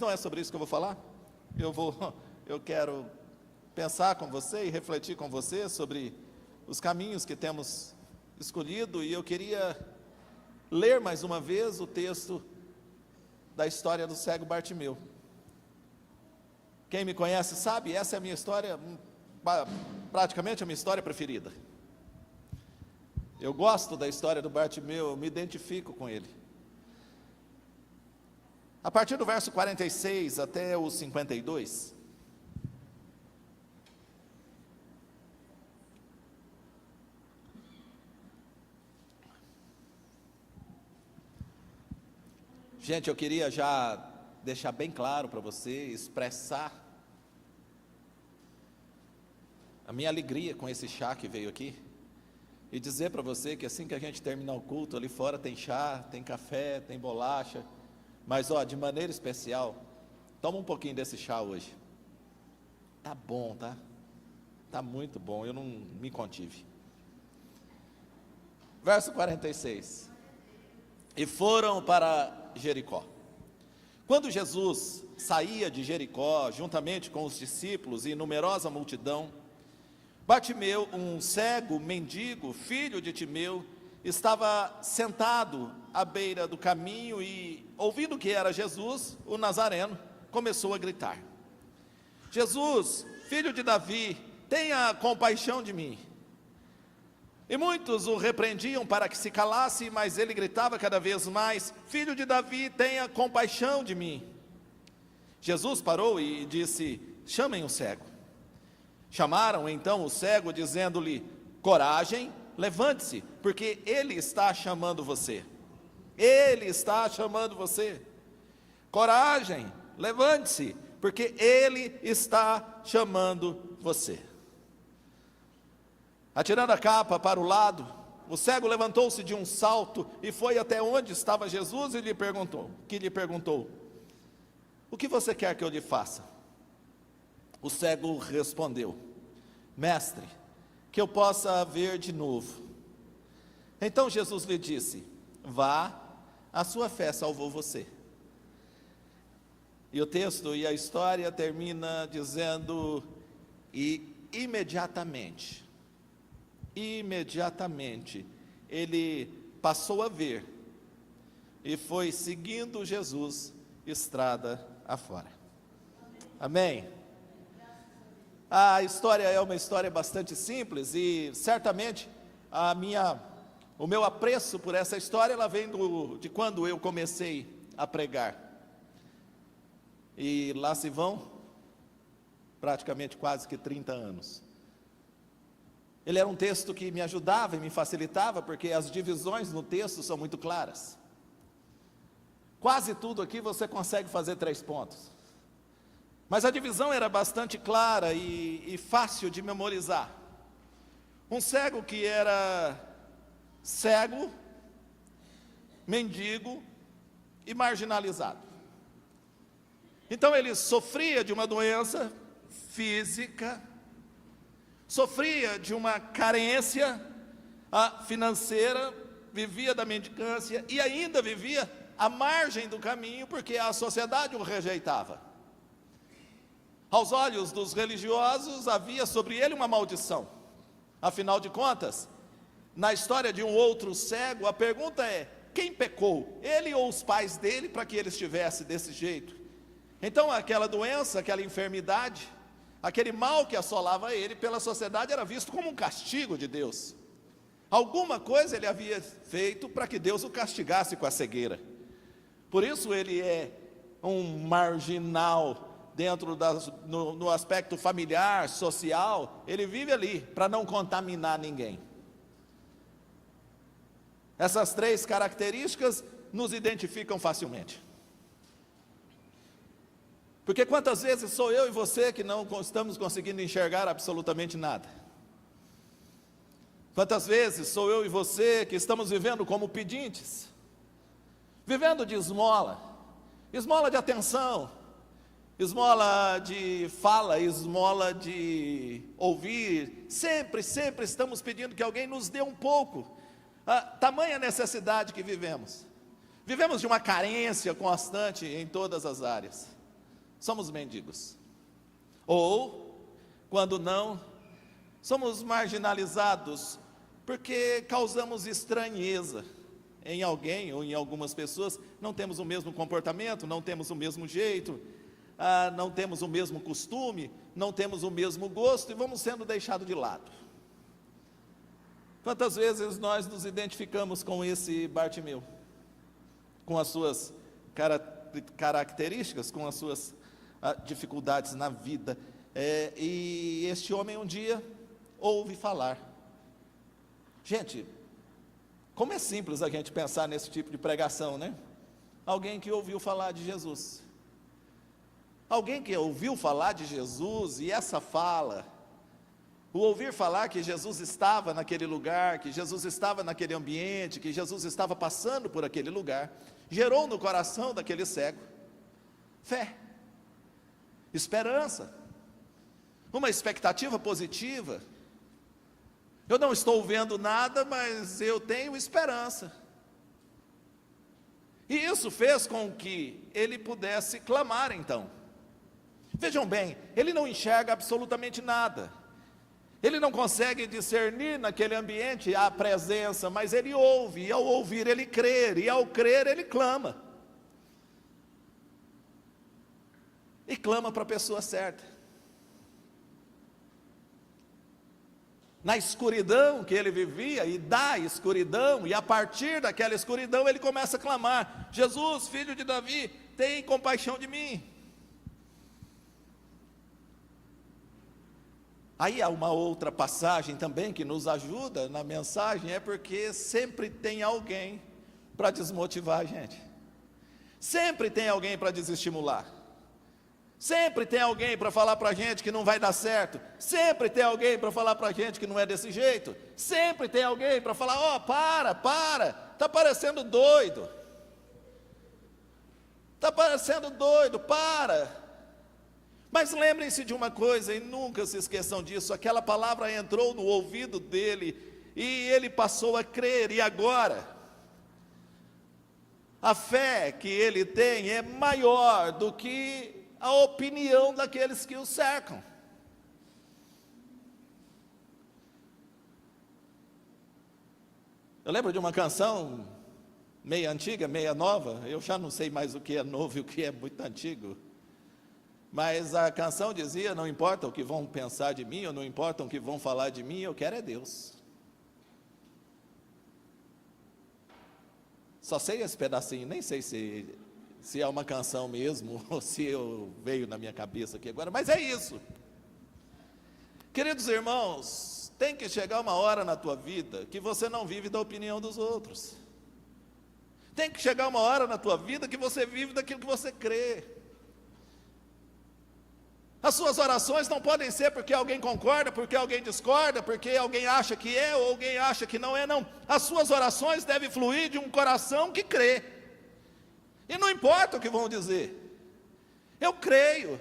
não é sobre isso que eu vou falar. Eu quero pensar com você e refletir com você sobre os caminhos que temos escolhido, e eu queria ler mais uma vez o texto da história do cego Bartimeu. Quem me conhece sabe, essa é a minha história, praticamente a minha história preferida. Eu gosto da história do Bartimeu, eu me identifico com ele. A partir do verso 46 até o 52, gente, eu queria já deixar bem claro para você, expressar a minha alegria com esse chá que veio aqui, e dizer para você que assim que a gente terminar o culto, ali fora tem chá, tem café, tem bolacha, mas de maneira especial, toma um pouquinho desse chá hoje. Tá bom, tá? Tá muito bom, eu não me contive. Verso 46. E foram para Jericó. Quando Jesus saía de Jericó, juntamente com os discípulos e numerosa multidão, Bartimeu, um cego mendigo, filho de Timeu, estava sentado à beira do caminho e, ouvindo que era Jesus, o Nazareno, começou a gritar: Jesus, filho de Davi, tenha compaixão de mim. E muitos o repreendiam para que se calasse, mas ele gritava cada vez mais: Filho de Davi, tenha compaixão de mim. Jesus parou e disse: chamem o cego. Chamaram então o cego, dizendo-lhe: coragem, levante-se, porque ele está chamando você. Ele está chamando você. Coragem, levante-se, porque ele está chamando você. Atirando a capa para o lado, o cego levantou-se de um salto e foi até onde estava Jesus e lhe perguntou: o que você quer que eu lhe faça? O cego respondeu: mestre, que eu possa ver de novo. Então Jesus lhe disse: vá, a sua fé salvou você. E o texto e a história termina dizendo: e imediatamente, ele passou a ver e foi seguindo Jesus estrada afora. Amém? A história é uma história bastante simples e certamente o meu apreço por essa história, ela vem de quando eu comecei a pregar. E lá se vão praticamente quase que 30 anos. Ele era um texto que me ajudava e me facilitava, porque as divisões no texto são muito claras. Quase tudo aqui você consegue fazer 3 pontos. Mas a divisão era bastante clara e fácil de memorizar. Um cego que era cego, mendigo e marginalizado. Então ele sofria de uma doença física, sofria de uma carência financeira, vivia da mendicância e ainda vivia à margem do caminho, porque a sociedade o rejeitava. Aos olhos dos religiosos havia sobre ele uma maldição. Afinal de contas, na história de um outro cego, a pergunta é: quem pecou? Ele ou os pais dele para que ele estivesse desse jeito? Então aquela doença, aquela enfermidade, aquele mal que assolava ele pela sociedade era visto como um castigo de Deus. Alguma coisa ele havia feito para que Deus o castigasse com a cegueira. Por isso ele é um marginal dentro no aspecto familiar, social. Ele vive ali para não contaminar ninguém. Essas 3 características nos identificam facilmente. Porque quantas vezes sou eu e você que não estamos conseguindo enxergar absolutamente nada? Quantas vezes sou eu e você que estamos vivendo como pedintes, vivendo de esmola de atenção, esmola de fala, esmola de ouvir, sempre estamos pedindo que alguém nos dê um pouco. Tamanha necessidade que vivemos de uma carência constante em todas as áreas. somos mendigos. Ou, quando não, somos marginalizados porque causamos estranheza em alguém ou em algumas pessoas. Não temos o mesmo comportamento, não temos o mesmo jeito, não temos o mesmo costume, não temos o mesmo gosto e vamos sendo deixados de lado. Quantas vezes nós nos identificamos com esse Bartimeu, com as suas características, com as suas dificuldades na vida, e este homem um dia ouve falar. Gente, como é simples a gente pensar nesse tipo de pregação, né? Alguém que ouviu falar de Jesus, alguém que ouviu falar de Jesus, e essa fala, o ouvir falar que Jesus estava naquele lugar, que Jesus estava naquele ambiente, que Jesus estava passando por aquele lugar, gerou no coração daquele cego fé, esperança, uma expectativa positiva. Eu não estou vendo nada, mas eu tenho esperança. E isso fez com que ele pudesse clamar então. Vejam bem, ele não enxerga absolutamente nada. Ele não consegue discernir naquele ambiente a presença, mas ele ouve, e ao ouvir ele crê, e ao crer ele clama. E clama para a pessoa certa. Na escuridão que ele vivia, e da escuridão, e a partir daquela escuridão ele começa a clamar: Jesus, filho de Davi, tem compaixão de mim. Aí há uma outra passagem também que nos ajuda na mensagem, é porque sempre tem alguém para desmotivar a gente, sempre tem alguém para desestimular, sempre tem alguém para falar para a gente que não vai dar certo, sempre tem alguém para falar para a gente que não é desse jeito, sempre tem alguém para falar: ó, está parecendo doido, para. Mas lembrem-se de uma coisa, e nunca se esqueçam disso: aquela palavra entrou no ouvido dele, e ele passou a crer, e agora, a fé que ele tem é maior do que a opinião daqueles que o cercam. Eu lembro de uma canção, meia antiga, meia nova, eu já não sei mais o que é novo e o que é muito antigo, mas a canção dizia: não importa o que vão pensar de mim, ou não importa o que vão falar de mim, eu quero é Deus. Só sei esse pedacinho, nem sei se é uma canção mesmo, ou se veio na minha cabeça aqui agora, mas é isso. Queridos irmãos, tem que chegar uma hora na tua vida que você não vive da opinião dos outros. Tem que chegar uma hora na tua vida que você vive daquilo que você crê. As suas orações não podem ser porque alguém concorda, porque alguém discorda, porque alguém acha que é ou alguém acha que não é, não. As suas orações devem fluir de um coração que crê. E não importa o que vão dizer, eu creio.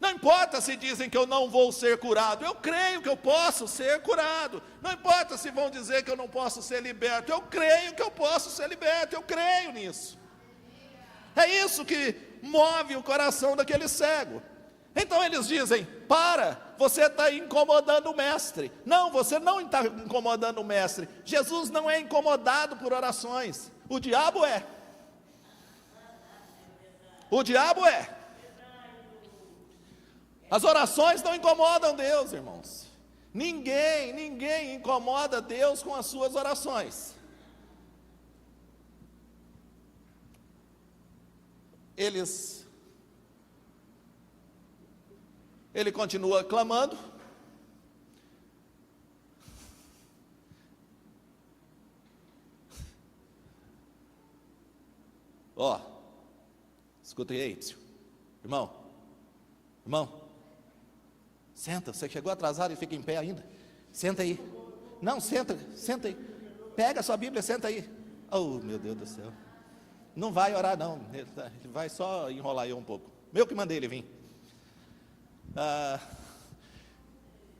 Não importa se dizem que eu não vou ser curado, eu creio que eu posso ser curado. Não importa se vão dizer que eu não posso ser liberto, eu creio que eu posso ser liberto, eu creio nisso. É isso que move o coração daquele cego. Então eles dizem: para, você está incomodando o mestre. Não, você não está incomodando o mestre. Jesus não é incomodado por orações, o diabo é. O diabo é. As orações não incomodam Deus, irmãos. Ninguém incomoda Deus com as suas orações. Ele continua clamando. Ó, escuta aí, irmão, senta, você chegou atrasado e fica em pé ainda, senta aí, não, senta aí, pega a sua Bíblia, senta aí. Oh, meu Deus do céu, não vai orar não, ele vai só enrolar eu um pouco, eu que mandei ele vir.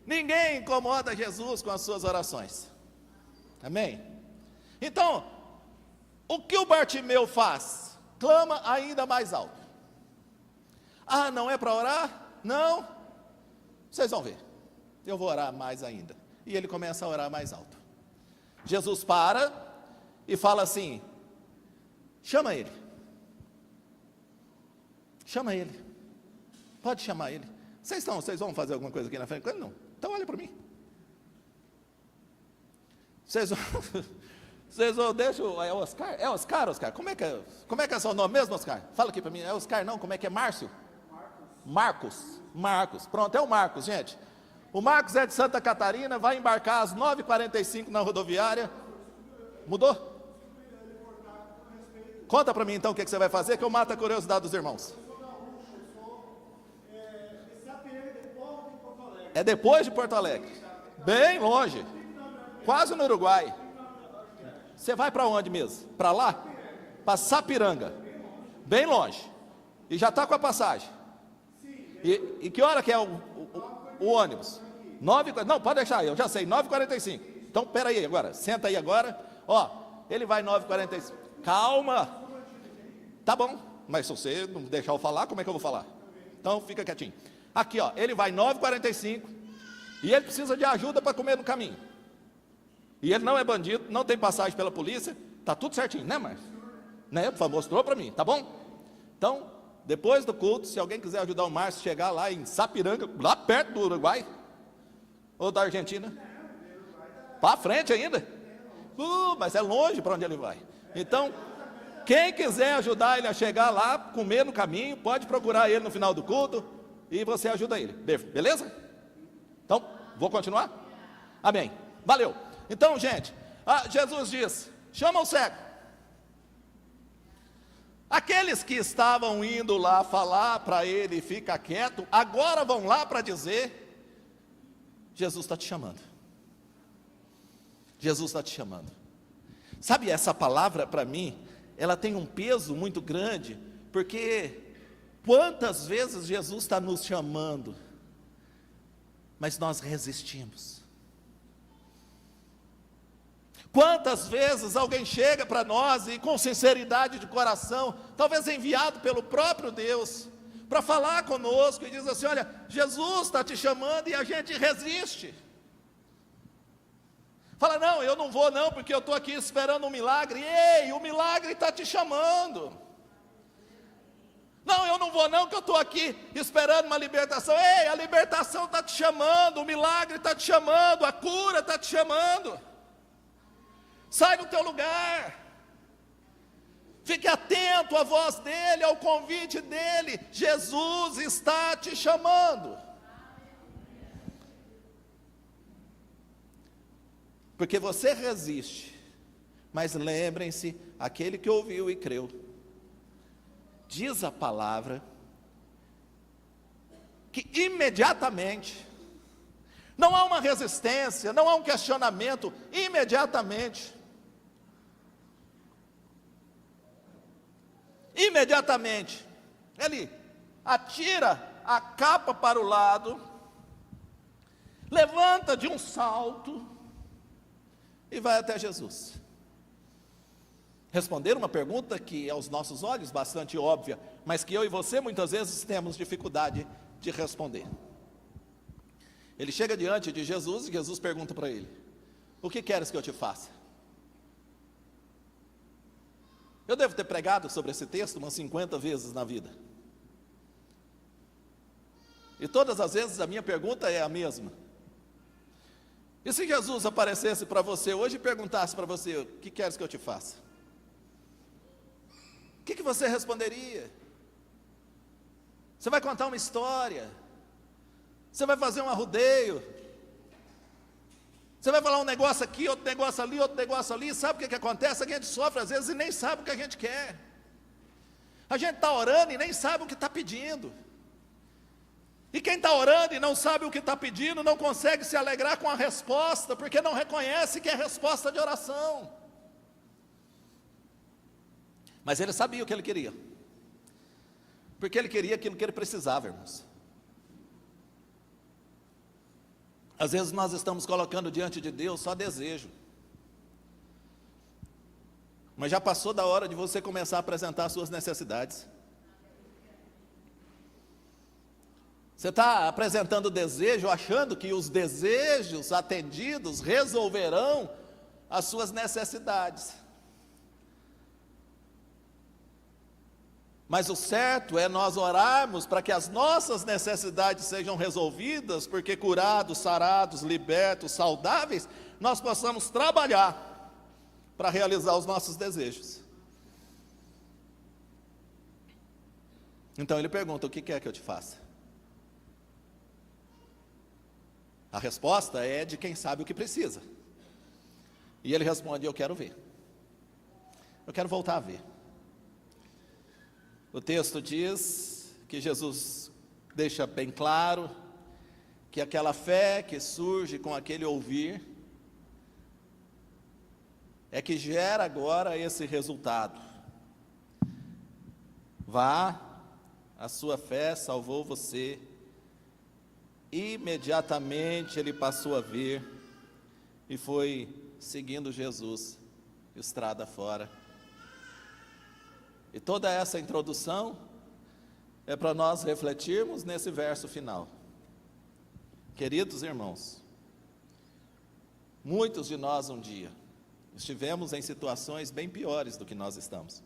Ninguém incomoda Jesus com as suas orações, amém? Então, o que o Bartimeu faz? Clama ainda mais alto. Ah, não é para orar? Não. Vocês vão ver. Eu vou orar mais ainda. E ele começa a orar mais alto. Jesus para e fala assim: chama ele. Chama ele. Pode chamar ele. Vocês vão fazer alguma coisa aqui na frente com ele? Não. Então olha para mim. Vocês vão, deixa, é Oscar? É Oscar, Oscar? Como é que é seu nome mesmo, Oscar? Fala aqui para mim, é Oscar não, como é que é? Márcio? Marcos, pronto, é o Marcos, gente. O Marcos é de Santa Catarina, vai embarcar às 9h45 na rodoviária. Mudou? Conta para mim então o que você vai fazer, que eu mato a curiosidade dos irmãos. É depois de Porto Alegre, bem longe, quase no Uruguai. Você vai para onde mesmo? Para lá? Para Sapiranga, bem longe. E já está com a passagem. E que hora que é o ônibus? 9, não, pode deixar, eu já sei, 9h45. Então, espera aí agora, senta aí agora. Ó, ele vai 9h45. Calma. Tá bom, mas se você não deixar eu falar, como é que eu vou falar? Então, fica quietinho. Aqui, ó, ele vai 9h45 e ele precisa de ajuda para comer no caminho. E ele não é bandido, não tem passagem pela polícia, tá tudo certinho, né, Márcio? Né? Mostrou para mim, tá bom? Então, depois do culto, se alguém quiser ajudar o Márcio a chegar lá em Sapiranga, lá perto do Uruguai, ou da Argentina, para frente ainda, mas é longe para onde ele vai. Então, quem quiser ajudar ele a chegar lá, comer no caminho, pode procurar ele no final do culto, e você ajuda ele, beleza? Então, vou continuar? Amém, valeu. Então, gente, Jesus diz, chama o cego. Aqueles que estavam indo lá falar para ele, fica quieto, agora vão lá para dizer, Jesus está te chamando. Jesus está te chamando. Sabe, essa palavra para mim, ela tem um peso muito grande, porque quantas vezes Jesus está nos chamando, mas nós resistimos. Quantas vezes alguém chega para nós e com sinceridade de coração, talvez enviado pelo próprio Deus, para falar conosco e diz assim, olha, Jesus está te chamando e a gente resiste. Fala, não, eu não vou não, porque eu estou aqui esperando um milagre. Ei, o milagre está te chamando. Não, eu não vou não, que eu estou aqui esperando uma libertação. Ei, a libertação está te chamando, o milagre está te chamando, a cura está te chamando. Sai do teu lugar. Fique atento à voz dele, ao convite dele. Jesus está te chamando. Porque você resiste. Mas lembrem-se, aquele que ouviu e creu. Diz a palavra que imediatamente, não há uma resistência, não há um questionamento, imediatamente, ele atira a capa para o lado, levanta de um salto e vai até Jesus. Responder uma pergunta que aos nossos olhos bastante óbvia, mas que eu e você muitas vezes temos dificuldade de responder. Ele chega diante de Jesus e Jesus pergunta para ele, o que queres que eu te faça? Eu devo ter pregado sobre esse texto umas 50 vezes na vida. E todas as vezes a minha pergunta é a mesma. E se Jesus aparecesse para você hoje e perguntasse para você, o que queres que eu te faça? O que você responderia? Você vai contar uma história? Você vai fazer um arrudeio? Você vai falar um negócio aqui, outro negócio ali, outro negócio ali? Sabe o que acontece? A gente sofre às vezes e nem sabe o que a gente quer. A gente está orando e nem sabe o que está pedindo. E quem está orando e não sabe o que está pedindo, não consegue se alegrar com a resposta, porque não reconhece que é resposta de oração. Mas ele sabia o que ele queria, porque ele queria aquilo que ele precisava, irmãos. Às vezes nós estamos colocando diante de Deus só desejo, mas já passou da hora de você começar a apresentar as suas necessidades. Você está apresentando desejo, achando que os desejos atendidos resolverão as suas necessidades. Mas o certo é nós orarmos para que as nossas necessidades sejam resolvidas, porque curados, sarados, libertos, saudáveis, nós possamos trabalhar para realizar os nossos desejos. Então ele pergunta: o que quer que eu te faça? A resposta é de quem sabe o que precisa. E ele responde: eu quero ver. Eu quero voltar a ver. O texto diz que Jesus deixa bem claro que aquela fé que surge com aquele ouvir é que gera agora esse resultado. Vá, a sua fé salvou você. Imediatamente ele passou a ver e foi seguindo Jesus, estrada fora. E toda essa introdução é para nós refletirmos nesse verso final. Queridos irmãos, muitos de nós um dia estivemos em situações bem piores do que nós estamos.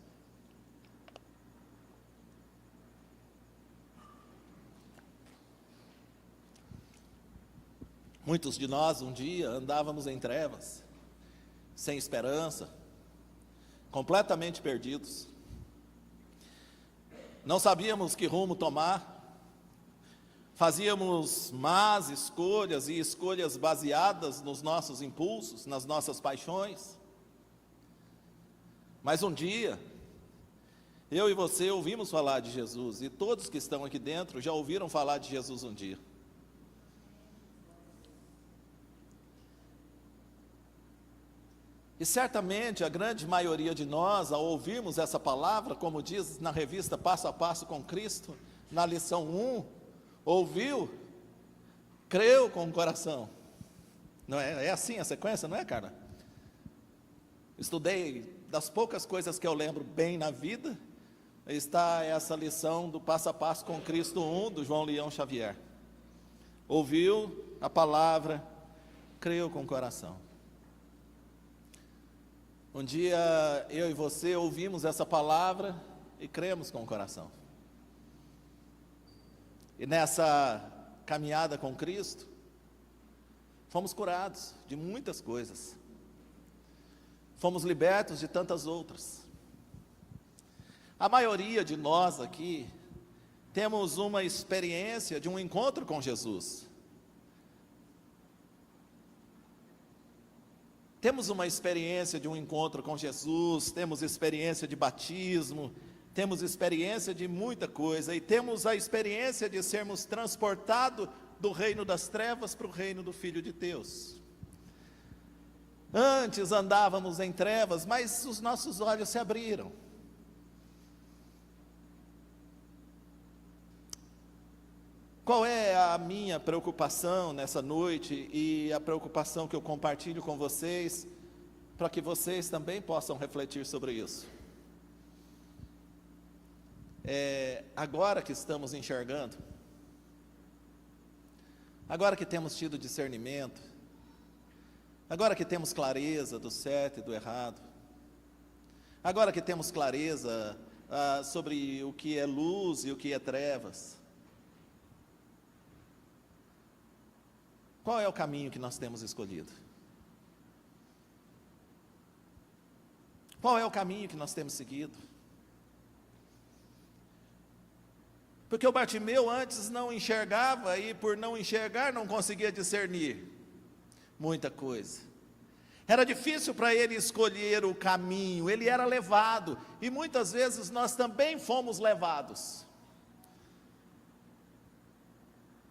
Muitos de nós um dia andávamos em trevas, sem esperança, completamente perdidos. Não sabíamos que rumo tomar, fazíamos más escolhas e escolhas baseadas nos nossos impulsos, nas nossas paixões. Mas um dia, eu e você ouvimos falar de Jesus, e todos que estão aqui dentro já ouviram falar de Jesus um dia. E certamente a grande maioria de nós, ao ouvirmos essa palavra, como diz na revista Passo a Passo com Cristo, na lição 1, ouviu, creu com o coração. Não é assim a sequência, não é, cara? Estudei, das poucas coisas que eu lembro bem na vida, está essa lição do Passo a Passo com Cristo 1, do João Leão Xavier. Ouviu a palavra, creu com o coração. Um dia eu e você ouvimos essa palavra e cremos com o coração. E nessa caminhada com Cristo, fomos curados de muitas coisas. Fomos libertos de tantas outras. A maioria de nós aqui temos uma experiência de um encontro com Jesus. Temos uma experiência de um encontro com Jesus, temos experiência de batismo, temos experiência de muita coisa, e temos a experiência de sermos transportados do reino das trevas para o reino do Filho de Deus. Antes andávamos em trevas, mas os nossos olhos se abriram. Qual é a minha preocupação nessa noite e a preocupação que eu compartilho com vocês, para que vocês também possam refletir sobre isso? Agora que estamos enxergando, agora que temos tido discernimento, agora que temos clareza do certo e do errado, agora que temos clareza sobre o que é luz e o que é trevas, qual é o caminho que nós temos escolhido? Qual é o caminho que nós temos seguido? Porque o Bartimeu antes não enxergava, e por não enxergar não conseguia discernir muita coisa. Era difícil para ele escolher o caminho, ele era levado, e muitas vezes nós também fomos levados.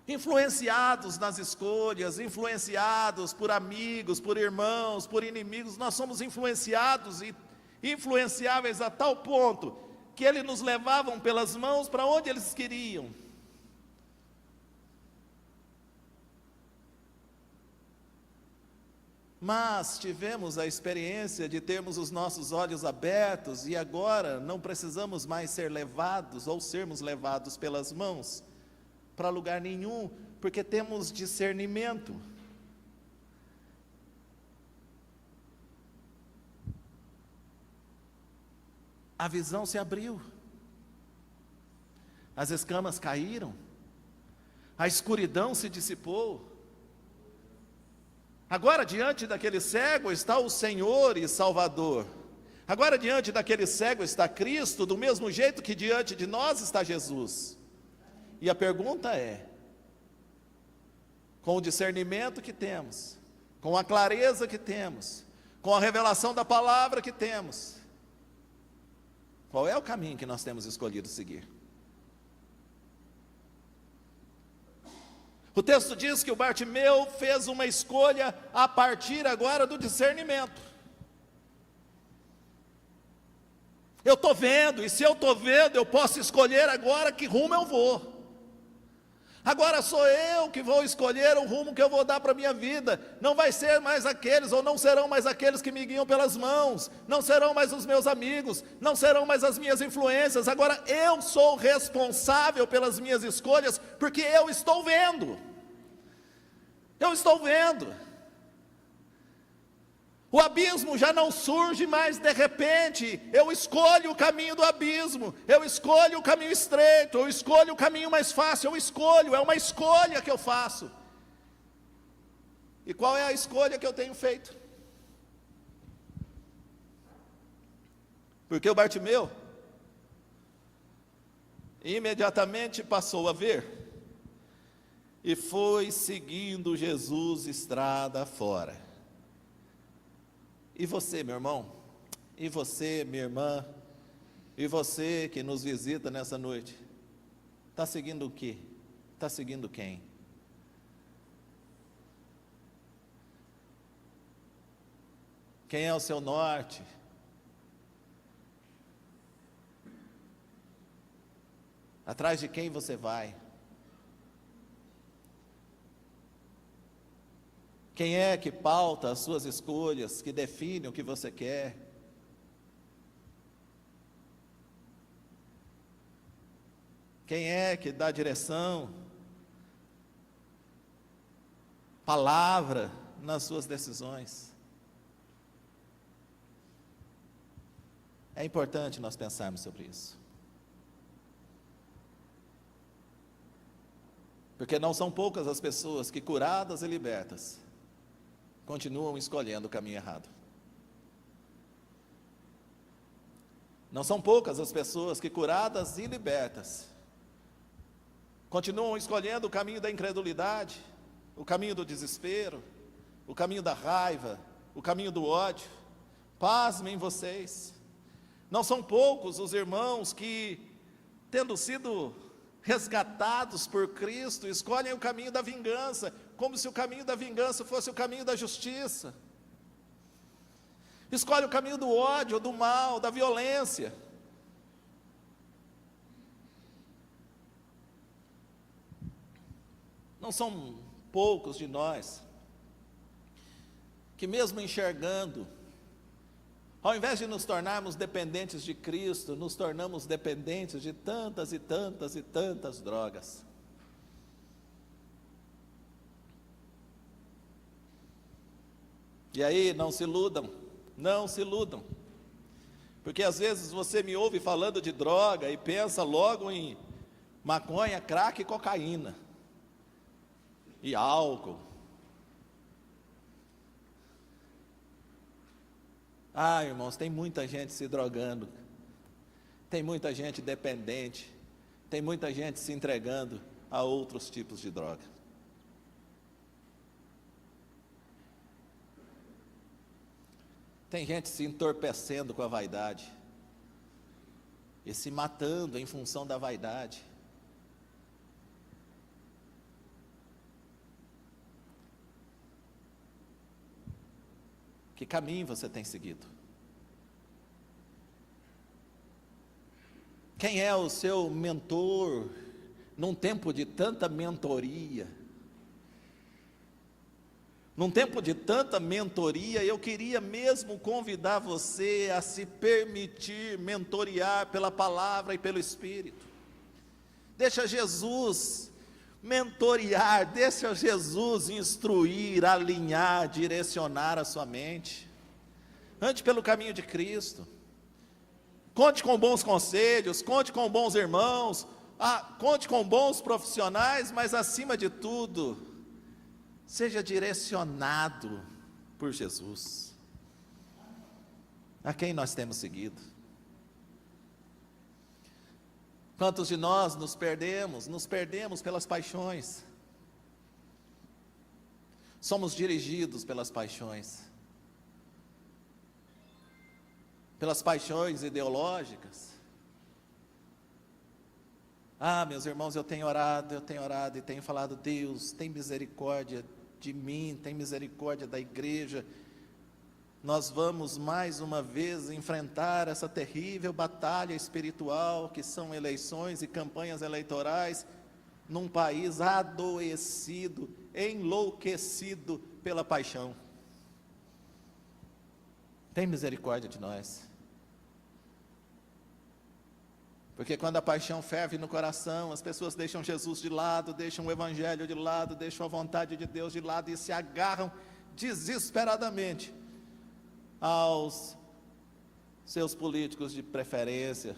Influenciados nas escolhas, influenciados por amigos, por irmãos, por inimigos, nós somos influenciados e influenciáveis a tal ponto que eles nos levavam pelas mãos para onde eles queriam. Mas tivemos a experiência de termos os nossos olhos abertos e agora não precisamos mais ser levados ou sermos levados pelas mãos, para lugar nenhum, porque temos discernimento. A visão se abriu, as escamas caíram, a escuridão se dissipou. Agora diante daquele cego está o Senhor e Salvador. Agora diante daquele cego está Cristo, do mesmo jeito que diante de nós está Jesus. E a pergunta é, com o discernimento que temos, com a clareza que temos, com a revelação da palavra que temos, qual é o caminho que nós temos escolhido seguir? O texto diz que o Bartimeu fez uma escolha a partir agora do discernimento. Eu estou vendo, e se eu estou vendo, eu posso escolher agora que rumo eu vou. Agora sou eu que vou escolher o rumo que eu vou dar para a minha vida. Não vai ser mais aqueles, ou não serão mais aqueles que me guiam pelas mãos. Não serão mais os meus amigos, não serão mais as minhas influências. Agora eu sou responsável pelas minhas escolhas, porque eu estou vendo. Eu estou vendo. O abismo já não surge mais de repente. Eu escolho o caminho do abismo, eu escolho o caminho estreito, eu escolho o caminho mais fácil, eu escolho, é uma escolha que eu faço. E qual é a escolha que eu tenho feito? Porque o Bartimeu imediatamente passou a ver e foi seguindo Jesus estrada fora. E você, meu irmão? E você, minha irmã? E você que nos visita nessa noite? Está seguindo o quê? Está seguindo quem? Quem é o seu norte? Atrás de quem você vai? Quem é que pauta as suas escolhas, que define o que você quer? Quem é que dá direção, palavra nas suas decisões? É importante nós pensarmos sobre isso. Porque não são poucas as pessoas que, curadas e libertas, continuam escolhendo o caminho errado. Não são poucas as pessoas que, curadas e libertas, continuam escolhendo o caminho da incredulidade, o caminho do desespero, o caminho da raiva, o caminho do ódio. Pasmem vocês, não são poucos os irmãos que, tendo sido resgatados por Cristo, escolhem o caminho da vingança, como se o caminho da vingança fosse o caminho da justiça. Escolhe o caminho do ódio, do mal, da violência. Não são poucos de nós que, mesmo enxergando, ao invés de nos tornarmos dependentes de Cristo, nos tornamos dependentes de tantas e tantas e tantas drogas. E aí, não se iludam, não se iludam, porque às vezes você me ouve falando de droga e pensa logo em maconha, crack e cocaína, e álcool. Ah, irmãos, tem muita gente se drogando, tem muita gente dependente, tem muita gente se entregando a outros tipos de droga. Tem gente se entorpecendo com a vaidade e se matando em função da vaidade. Que caminho você tem seguido? Quem é o seu mentor num tempo de tanta mentoria? Num tempo de tanta mentoria, eu queria mesmo convidar você a se permitir mentorear pela palavra e pelo Espírito. Deixa Jesus mentorear, deixa Jesus instruir, alinhar, direcionar a sua mente. Ande pelo caminho de Cristo. Conte com bons conselhos, conte com bons irmãos, conte com bons profissionais, mas acima de tudo, seja direcionado por Jesus. A quem nós temos seguido? Quantos de nós nos perdemos pelas paixões? Somos dirigidos pelas paixões ideológicas. Meus irmãos, eu tenho orado e tenho falado: Deus, tem misericórdia de mim, tem misericórdia da igreja. Nós vamos mais uma vez enfrentar essa terrível batalha espiritual que são eleições e campanhas eleitorais num país adoecido, enlouquecido pela paixão. Tem misericórdia de nós. Porque quando a paixão ferve no coração, as pessoas deixam Jesus de lado, deixam o Evangelho de lado, deixam a vontade de Deus de lado e se agarram desesperadamente aos seus políticos de preferência.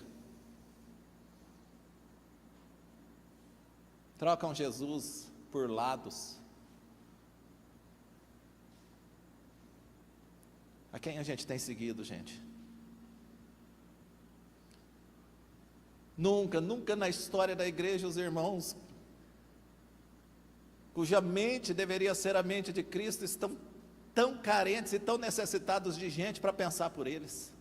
Trocam Jesus por lados. A quem a gente tem seguido, gente? Nunca na história da igreja os irmãos, cuja mente deveria ser a mente de Cristo, estão tão carentes e tão necessitados de gente para pensar por eles.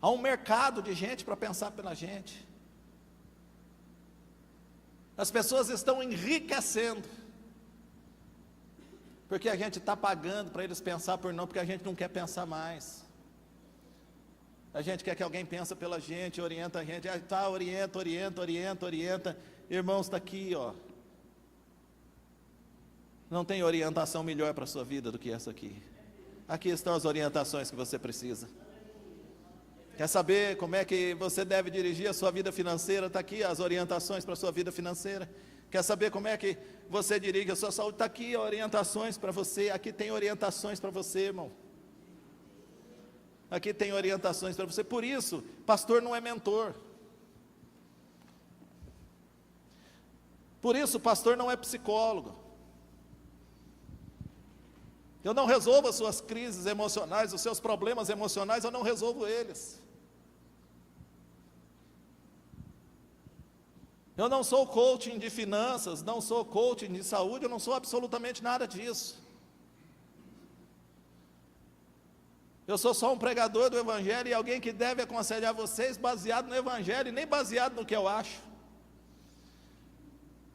Há um mercado de gente para pensar pela gente. As pessoas estão enriquecendo, porque a gente está pagando para eles pensar por nós, porque a gente não quer pensar mais. A gente quer que alguém pense pela gente, orienta a gente. Orienta. Irmãos, está aqui, ó. Não tem orientação melhor para a sua vida do que essa aqui. Aqui estão as orientações que você precisa. Quer saber como é que você deve dirigir a sua vida financeira? Está aqui as orientações para a sua vida financeira. Quer saber como é que você dirige a sua saúde? Está aqui orientações para você. Aqui tem orientações para você, irmão. Aqui tem orientações para você. Por isso, pastor não é mentor. Por isso, pastor não é psicólogo. Eu não resolvo as suas crises emocionais, os seus problemas emocionais, eu não resolvo eles. Eu não sou coaching de finanças, não sou coaching de saúde, eu não sou absolutamente nada disso. Eu sou só um pregador do Evangelho e alguém que deve aconselhar vocês baseado no Evangelho e nem baseado no que eu acho.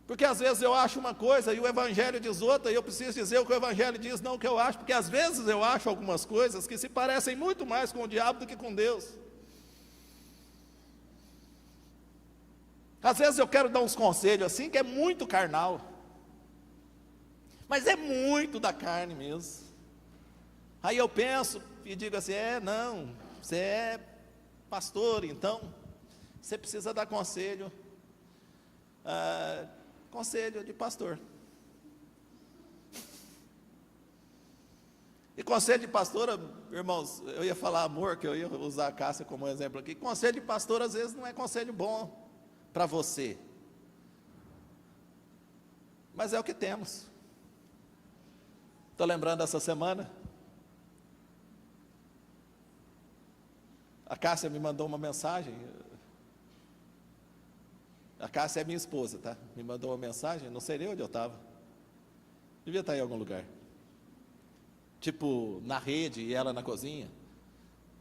Porque às vezes eu acho uma coisa e o Evangelho diz outra, e eu preciso dizer o que o Evangelho diz, não o que eu acho, porque às vezes eu acho algumas coisas que se parecem muito mais com o diabo do que com Deus. Às vezes eu quero dar uns conselhos assim, que é muito carnal, mas é muito da carne mesmo. Aí eu penso e digo assim: não, você é pastor, então você precisa dar conselho, conselho de pastor. E conselho de pastor, irmãos, eu ia falar amor, que eu ia usar a Cássia como exemplo aqui. Conselho de pastor às vezes não é conselho bom para você, mas é o que temos. Estou lembrando essa semana, a Cássia me mandou uma mensagem. A Cássia é minha esposa, tá? Me mandou uma mensagem, não sei nem onde eu estava. Devia estar em algum lugar. Tipo, na rede e ela na cozinha.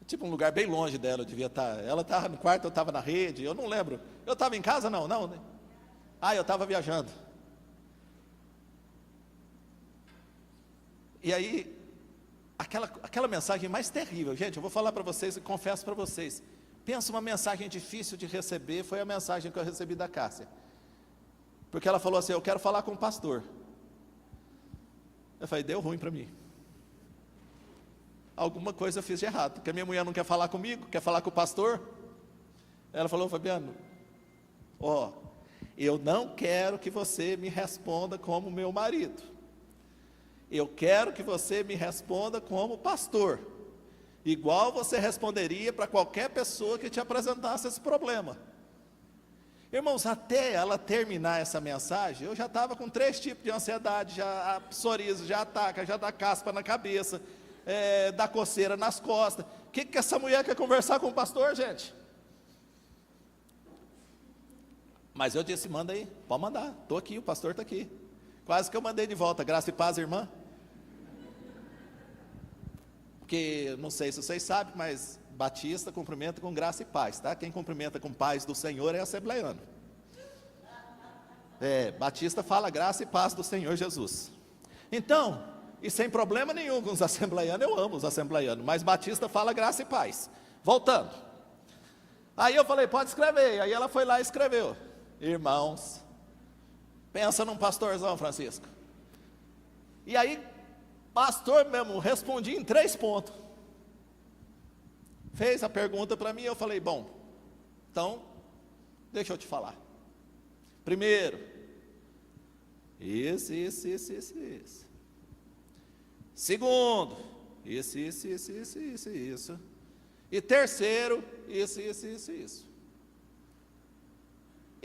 Tipo, um lugar bem longe dela, eu devia estar. Ela estava no quarto, eu estava na rede, eu não lembro. Eu estava em casa? Não, né? Eu estava viajando. E aí, aquela mensagem mais terrível, gente, eu vou falar para vocês e confesso para vocês. Pensa uma mensagem difícil de receber, foi a mensagem que eu recebi da Cássia. Porque ela falou assim: eu quero falar com o pastor. Eu falei: deu ruim para mim. Alguma coisa eu fiz de errado, porque a minha mulher não quer falar comigo, quer falar com o pastor. Ela falou: Fabiano, Ó, eu não quero que você me responda como meu marido. Eu quero que você me responda como pastor. Igual você responderia para qualquer pessoa que te apresentasse esse problema. Irmãos, até ela terminar essa mensagem, eu já estava com 3 tipos de ansiedade, já a psoríase, já ataca, já dá caspa na cabeça, dá coceira nas costas. O que essa mulher quer conversar com o pastor, gente? Mas eu disse, manda aí, pode mandar, estou aqui, o pastor está aqui. Quase que eu mandei de volta, graça e paz, irmã. Porque, não sei se vocês sabem, mas batista cumprimenta com graça e paz, tá? Quem cumprimenta com paz do Senhor é assembleiano. Batista fala graça e paz do Senhor Jesus. Então, e sem problema nenhum com os assembleianos, eu amo os assembleianos, mas batista fala graça e paz. Voltando. Aí eu falei, pode escrever. Aí ela foi lá e escreveu. Irmãos, pensa num pastorzão, Francisco. E aí, pastor mesmo, respondi em 3 pontos. Fez a pergunta para mim, eu falei, bom, então, deixa eu te falar. Primeiro, esse. Segundo, isso. E terceiro, isso.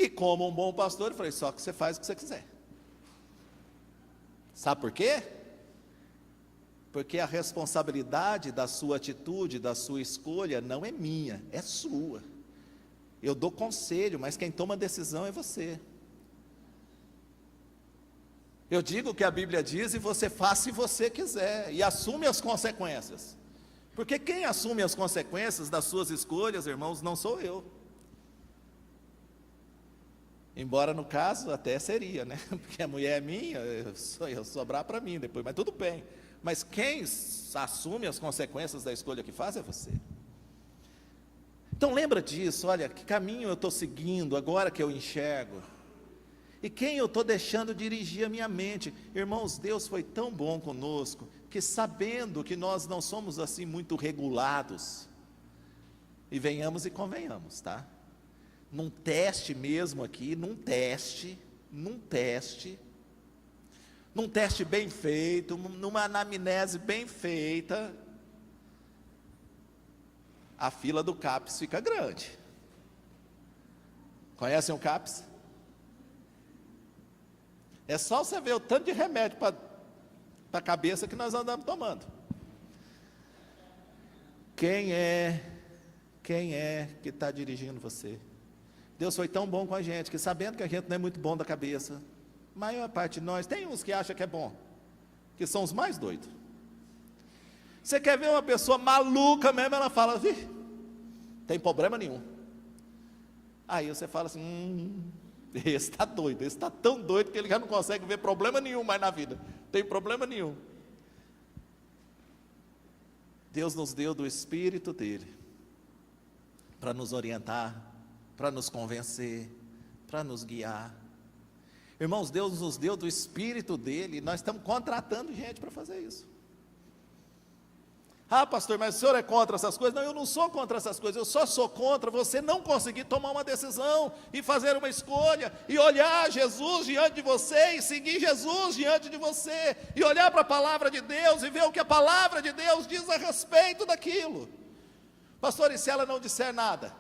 E como um bom pastor, eu falei, só que você faz o que você quiser. Sabe por quê? Porque a responsabilidade da sua atitude, da sua escolha, não é minha, é sua. Eu dou conselho, mas quem toma a decisão é você. Eu digo o que a Bíblia diz e você faz se você quiser, e assume as consequências. Porque quem assume as consequências das suas escolhas, irmãos, não sou eu. Embora no caso até seria, né? Porque a mulher é minha, eu sobrar para mim depois, mas tudo bem. Mas quem assume as consequências da escolha que faz é você. Então lembra disso, olha, que caminho eu estou seguindo agora que eu enxergo. E quem eu estou deixando dirigir a minha mente. Irmãos, Deus foi tão bom conosco, que sabendo que nós não somos assim muito regulados, e venhamos e convenhamos, tá? Num teste mesmo aqui, num teste bem feito, numa anamnese bem feita, a fila do CAPS fica grande. Conhecem o CAPS? É só você ver o tanto de remédio para a cabeça que nós andamos tomando. Quem é que está dirigindo você? Deus foi tão bom com a gente, que sabendo que a gente não é muito bom da cabeça, a maior parte de nós, tem uns que acham que é bom, que são os mais doidos. Você quer ver uma pessoa maluca mesmo, ela fala, tem problema nenhum. Aí você fala assim, esse está doido, esse está tão doido que ele já não consegue ver problema nenhum mais na vida, tem problema nenhum. Deus nos deu do Espírito dele, para nos orientar, para nos convencer, para nos guiar. Irmãos, Deus nos deu do Espírito dele, e nós estamos contratando gente para fazer isso. Ah, pastor, mas o senhor é contra essas coisas? Não, eu não sou contra essas coisas, eu só sou contra você não conseguir tomar uma decisão, e fazer uma escolha, e olhar Jesus diante de você, e seguir Jesus diante de você, e olhar para a palavra de Deus, e ver o que a palavra de Deus diz a respeito daquilo. Pastor, e se ela não disser nada?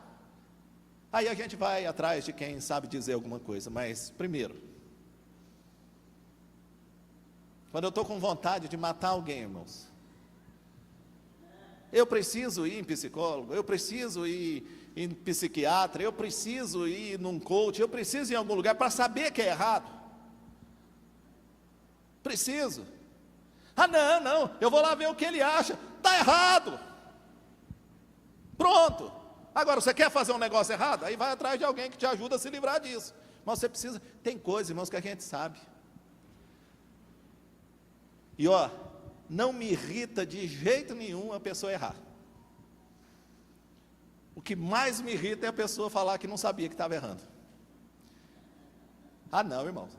Aí a gente vai atrás de quem sabe dizer alguma coisa, mas primeiro, quando eu estou com vontade de matar alguém, irmãos, eu preciso ir em psicólogo, eu preciso ir em psiquiatra, eu preciso ir num coach, eu preciso ir em algum lugar para saber que é errado. Preciso. Ah, não, eu vou lá ver o que ele acha, está errado. Pronto. Agora, você quer fazer um negócio errado? Aí vai atrás de alguém que te ajuda a se livrar disso. Mas você precisa, tem coisas, irmãos, que a gente sabe. E não me irrita de jeito nenhum a pessoa errar. O que mais me irrita é a pessoa falar que não sabia que estava errando. Ah, não, irmãos,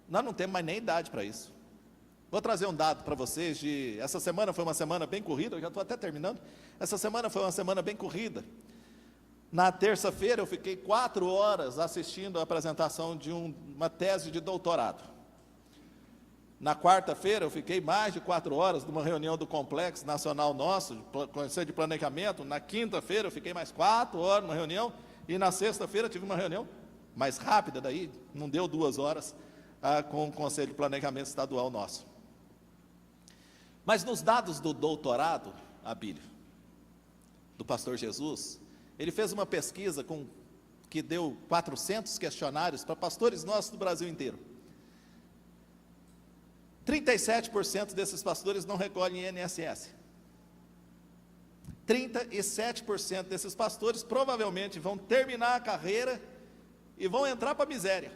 nós não temos mais nem idade para isso. Vou trazer um dado para vocês, essa semana foi uma semana bem corrida, eu já estou até terminando. Essa semana foi uma semana bem corrida. Na terça-feira eu fiquei 4 horas assistindo a apresentação de uma tese de doutorado. Na quarta-feira eu fiquei mais de 4 horas numa reunião do Complexo Nacional nosso, Conselho de Planejamento. Na quinta-feira eu fiquei mais 4 horas numa reunião, e na sexta-feira tive uma reunião mais rápida, daí não deu 2 horas, com o Conselho de Planejamento Estadual nosso. Mas nos dados do doutorado, Abílio, do pastor Jesus, ele fez uma pesquisa que deu 400 questionários para pastores nossos do Brasil inteiro. 37% desses pastores não recolhem INSS. 37% desses pastores provavelmente vão terminar a carreira e vão entrar para a miséria,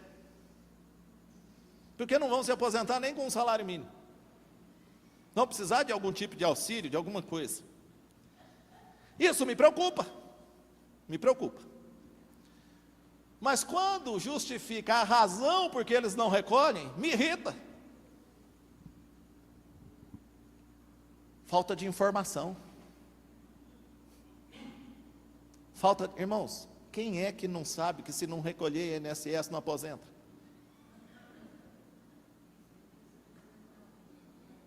porque não vão se aposentar nem com um salário mínimo, vão precisar de algum tipo de auxílio, de alguma coisa. Isso me preocupa, mas quando justifica a razão por que eles não recolhem, me irrita. Falta de informação. Irmãos, quem é que não sabe que se não recolher INSS não aposenta?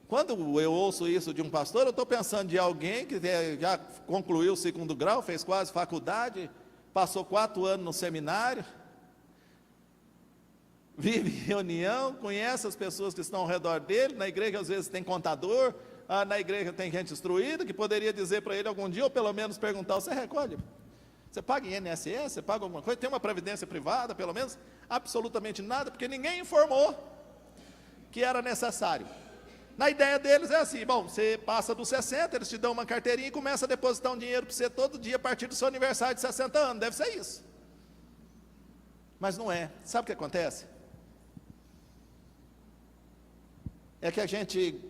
Quando eu ouço isso de um pastor, eu estou pensando de alguém que já concluiu o 2º grau, fez quase faculdade, passou 4 anos no seminário, vive em reunião, conhece as pessoas que estão ao redor dele. Na igreja às vezes tem contador, na igreja tem gente instruída, que poderia dizer para ele algum dia, ou pelo menos perguntar: você recolhe? Você paga INSS? Você paga alguma coisa? Tem uma previdência privada, pelo menos? Absolutamente nada, porque ninguém informou que era necessário. Na ideia deles é assim: bom, você passa dos 60, eles te dão uma carteirinha e começa a depositar um dinheiro para você todo dia a partir do seu aniversário de 60 anos, deve ser isso. Mas não é. Sabe o que acontece? É que a gente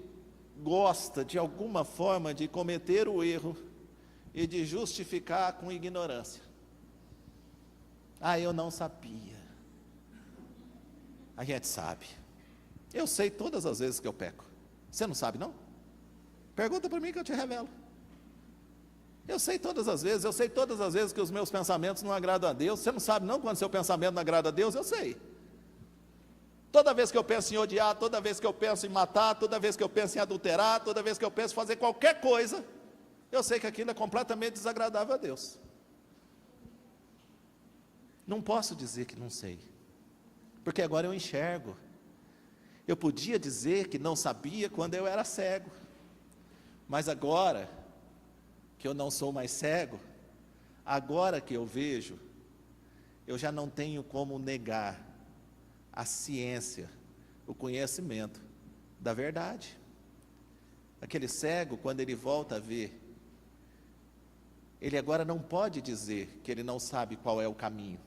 gosta de alguma forma de cometer o erro e de justificar com ignorância. Eu não sabia. A gente sabe. Eu sei todas as vezes que eu peco. Você não sabe, não? Pergunta para mim que eu te revelo. Eu sei todas as vezes que os meus pensamentos não agradam a Deus. Você não sabe, não, quando seu pensamento não agrada a Deus? Eu sei. Toda vez que eu penso em odiar, toda vez que eu penso em matar, toda vez que eu penso em adulterar, toda vez que eu penso em fazer qualquer coisa, eu sei que aquilo é completamente desagradável a Deus. Não posso dizer que não sei, porque agora eu enxergo. Eu podia dizer que não sabia quando eu era cego, mas agora que eu não sou mais cego, agora que eu vejo, eu já não tenho como negar a ciência, o conhecimento da verdade. Aquele cego, quando ele volta a ver, ele agora não pode dizer que ele não sabe qual é o caminho.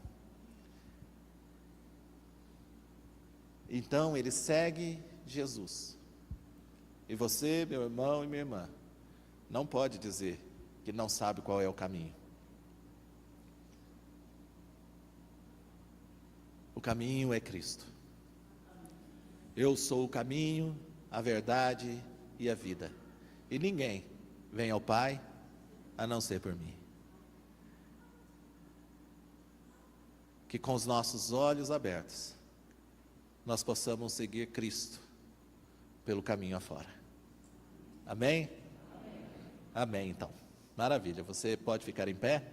Então ele segue Jesus. E você, meu irmão e minha irmã, não pode dizer que não sabe qual é o caminho. O caminho é Cristo. Eu sou o caminho, a verdade e a vida. E ninguém vem ao Pai a não ser por mim. Que com os nossos olhos abertos, nós possamos seguir Cristo pelo caminho afora. Amém? Amém, então. Maravilha. Você pode ficar em pé?